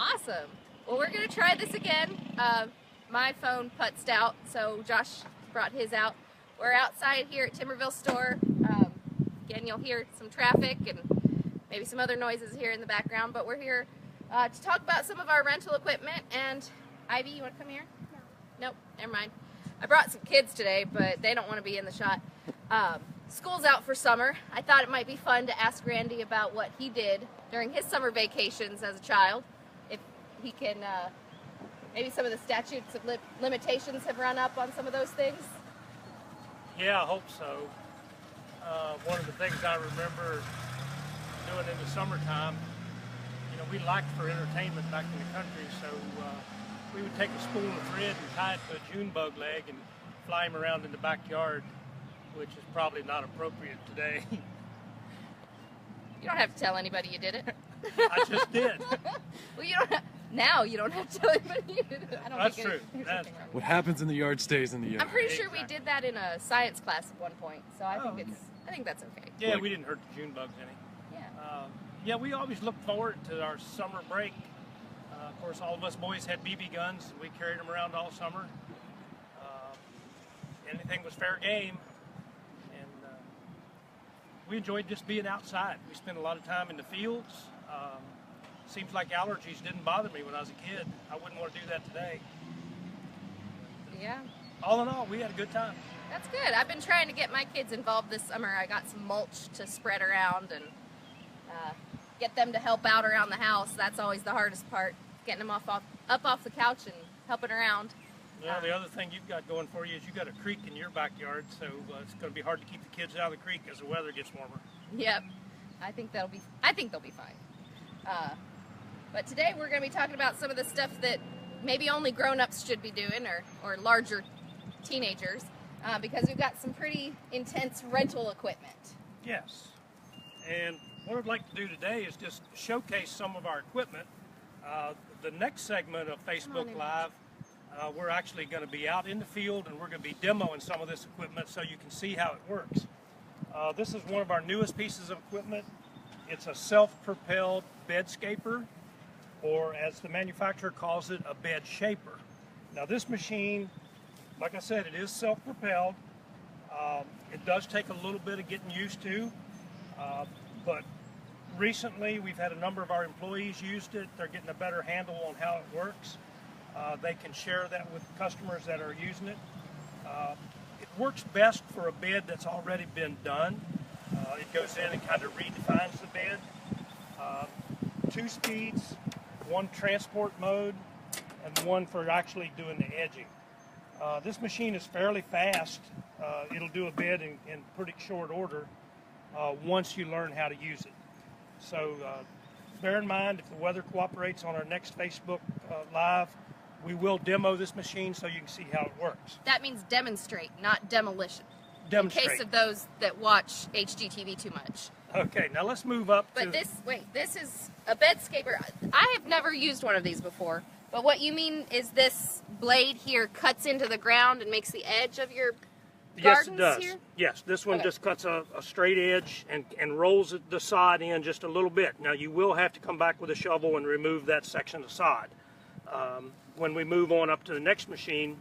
Awesome. Well, we're going to try this again. My phone putzed out, so Josh brought his out. We're outside here at Timberville store. Again, you'll hear some traffic and maybe some other noises here in the background, but we're here to talk about some of our rental equipment. And Ivy, you want to come here? No. Nope, never mind. I brought some kids today, but they don't want to be in the shot. School's out for summer. I thought it might be fun to ask Randy about what he did during his summer vacations as a child. If he can, maybe some of the statutes of limitations have run up on some of those things. Yeah, I hope so. One of the things I remember doing in the summertime, we liked for entertainment back in the country, so we would take a spool of thread and tie it to a June bug leg and fly him around in the backyard, which is probably not appropriate today. You don't have to tell anybody you did it. I just did. Well, now you don't have to tell anybody you did it. That's true. What happens in the yard stays in the yard. I'm pretty sure we did that in a science class at one point, so I think that's okay. Yeah, we didn't hurt the June bugs any. Yeah. We always looked forward to our summer break. Of course, all of us boys had BB guns. We carried them around all summer. Anything was fair game. And we enjoyed just being outside. We spent a lot of time in the fields. Seems like allergies didn't bother me when I was a kid. I wouldn't want to do that today. Yeah. All in all, we had a good time. That's good. I've been trying to get my kids involved this summer. I got some mulch to spread around and get them to help out around the house. That's always the hardest part, getting them up off the couch and helping around. Well, the other thing you've got going for you is you've got a creek in your backyard, so it's going to be hard to keep the kids out of the creek as the weather gets warmer. Yep. I think they'll be fine. But today we're going to be talking about some of the stuff that maybe only grown-ups should be doing, or larger teenagers, because we've got some pretty intense rental equipment. Yes. And what I'd like to do today is just showcase some of our equipment. The next segment of Facebook Live, we're actually going to be out in the field and we're going to be demoing some of this equipment so you can see how it works. This is one of our newest pieces of equipment. It's a self-propelled bed scaper, or as the manufacturer calls it, a bed shaper. Now this machine, like I said, it is self-propelled. It does take a little bit of getting used to, but recently we've had a number of our employees used it. They're getting a better handle on how it works. They can share that with customers that are using it. It works best for a bed that's already been done. It goes in and kind of redefines the bed. 2 speeds, 1 transport mode, and 1 for actually doing the edging. This machine is fairly fast. It'll do a bed in pretty short order once you learn how to use it. So bear in mind, if the weather cooperates, on our next Facebook Live, we will demo this machine so you can see how it works. That means demonstrate, not demolition. Demonstrate. In case of those that watch HGTV too much. Okay, now let's move up to... But this is a bed scaper. I have never used one of these before, but what you mean is this blade here cuts into the ground and makes the edge of your Yes, gardens it does. here? Yes, this one Okay. just cuts a straight edge and rolls the sod in just a little bit. Now you will have to come back with a shovel and remove that section of sod. When we move on up to the next machine,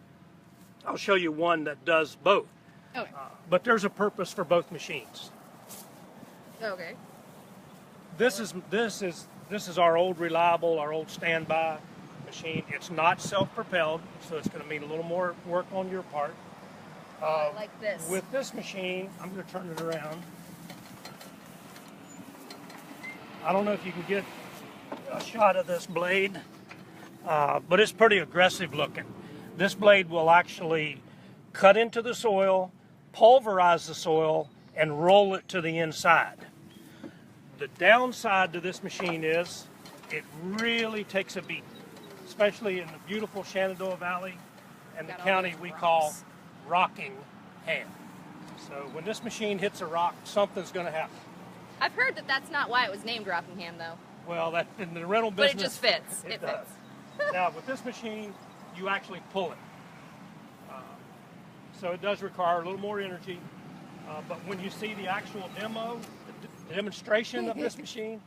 I'll show you one that does both. Okay. But there's a purpose for both machines. Okay. This is our old reliable, our old standby machine. It's not self-propelled, so it's going to mean a little more work on your part. Like this. With this machine, I'm going to turn it around. I don't know if you can get a shot of this blade, but it's pretty aggressive looking. This blade will actually cut into the soil, pulverize the soil, and roll it to the inside. The downside to this machine is it really takes a beat, especially in the beautiful Shenandoah Valley and the county we call Rockingham. So when this machine hits a rock, something's going to happen. I've heard that that's not why it was named Rockingham, though. Well, that in the rental business, But it just fits. It does. Now, with this machine, you actually pull it. So it does require a little more energy. But when you see the actual demo, the demonstration of this machine,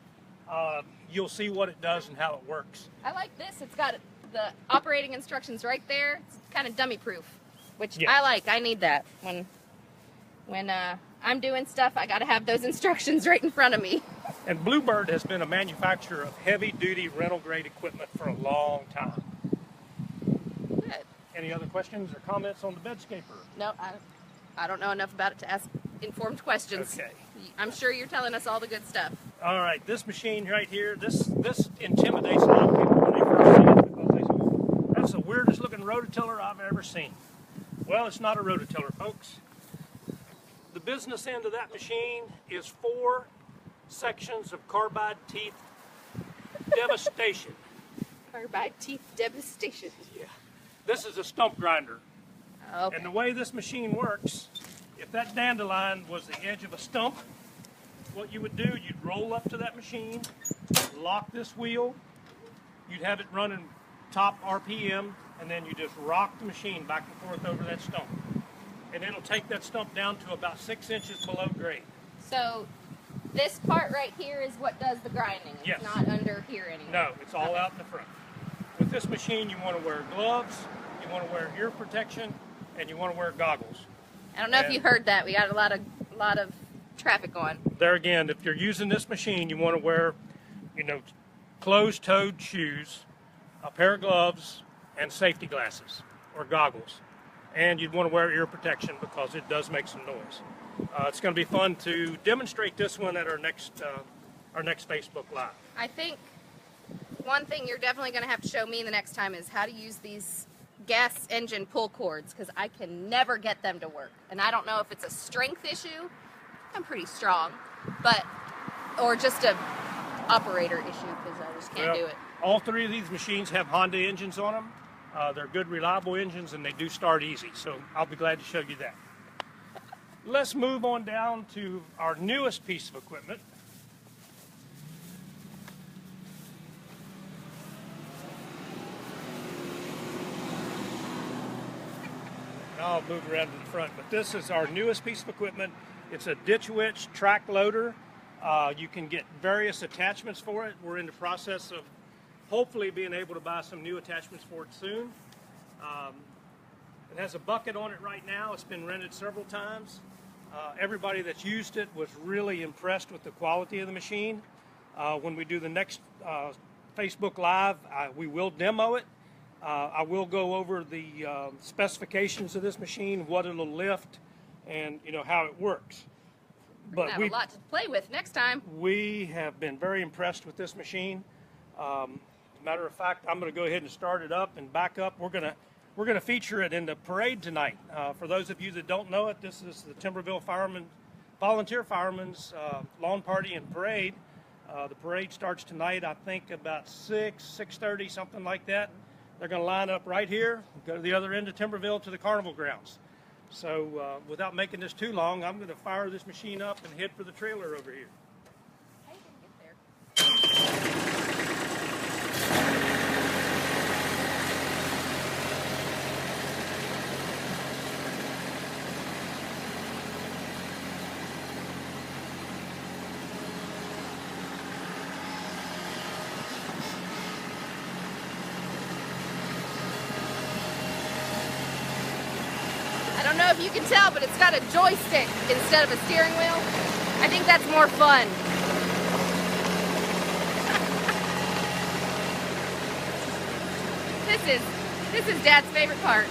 you'll see what it does and how it works. I like this. It's got the operating instructions right there. It's kind of dummy proof, which Yes. I like. I need that when I'm doing stuff. I got to have those instructions right in front of me. And Bluebird has been a manufacturer of heavy-duty rental-grade equipment for a long time. Good. Any other questions or comments on the Bedscaper? No, I don't know enough about it to ask informed questions. Okay. I'm sure you're telling us all the good stuff. All right, this machine right here, this intimidates a lot of people when they first see it because they say, that's the weirdest looking rototiller I've ever seen. Well, it's not a rototiller, folks. The business end of that machine is 4 sections of carbide teeth devastation. Carbide teeth devastation. Yeah. This is a stump grinder. Okay. And the way this machine works, if that dandelion was the edge of a stump, what you would do, you'd roll up to that machine, lock this wheel, you'd have it running top RPM, and then you just rock the machine back and forth over that stump. And it'll take that stump down to about 6 inches below grade. So this part right here is what does the grinding. It's Yes. not under here anymore. No, it's all out in the front. With this machine, you want to wear gloves, you want to wear ear protection, and you want to wear goggles. I don't know if And- you heard that. We got a lot of traffic going. There again, if you're using this machine, you want to wear, closed-toed shoes, a pair of gloves, and safety glasses or goggles. And you'd want to wear ear protection because it does make some noise. It's going to be fun to demonstrate this one at our next Facebook Live. I think one thing you're definitely going to have to show me the next time is how to use these gas engine pull cords, because I can never get them to work. And I don't know if it's a strength issue. I'm pretty strong, or just a operator issue because I just can't do it. All 3 of these machines have Honda engines on them. They're good, reliable engines, and they do start easy. So I'll be glad to show you that. Let's move on down to our newest piece of equipment. I'll move around to the front, but this is our newest piece of equipment. It's a ditch witch track loader. You can get various attachments for it. We're in the process of hopefully being able to buy some new attachments for it soon. It has a bucket on it right now. It's been rented several times. Everybody that's used it was really impressed with the quality of the machine. When we do the next Facebook Live, we will demo it. I will go over the specifications of this machine, what it'll lift, and how it works. We're gonna have a lot to play with next time. We have been very impressed with this machine. As a matter of fact, I'm going to go ahead and start it up and back up. We're going to feature it in the parade tonight. For those of you that don't know it, this is the Timberville Volunteer Firemen's Lawn Party and Parade. The parade starts tonight, I think, about 6:30, something like that. They're going to line up right here, go to the other end of Timberville to the carnival grounds. So without making this too long, I'm going to fire this machine up and head for the trailer over here. How you gonna get there? I don't know if you can tell, but it's got a joystick instead of a steering wheel. I think that's more fun. This is Dad's favorite part.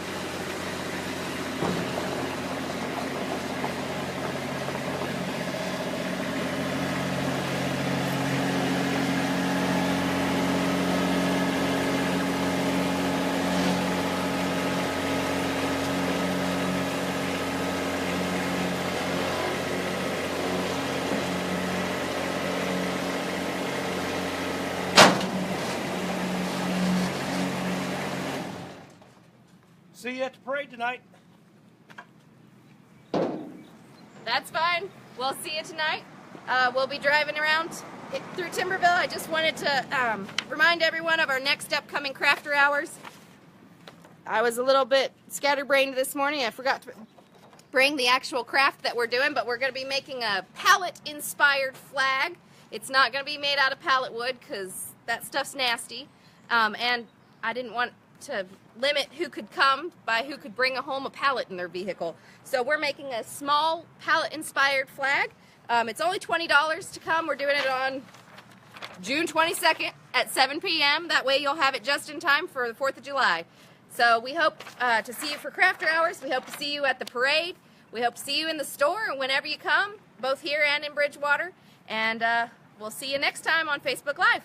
See you at the parade tonight. That's fine. We'll see you tonight. We'll be driving around through Timberville. I just wanted to remind everyone of our next upcoming crafter hours. I was a little bit scatterbrained this morning. I forgot to bring the actual craft that we're doing, but we're going to be making a palette-inspired flag It's not going to be made out of pallet wood because that stuff's nasty. And I didn't want to limit who could come by who could bring home a pallet in their vehicle. So we're making a small pallet-inspired flag. It's only $20 to come. We're doing it on June 22nd at 7 p.m. That way you'll have it just in time for the 4th of July. So we hope to see you for Crafter Hours. We hope to see you at the parade. We hope to see you in the store and whenever you come, both here and in Bridgewater. And we'll see you next time on Facebook Live.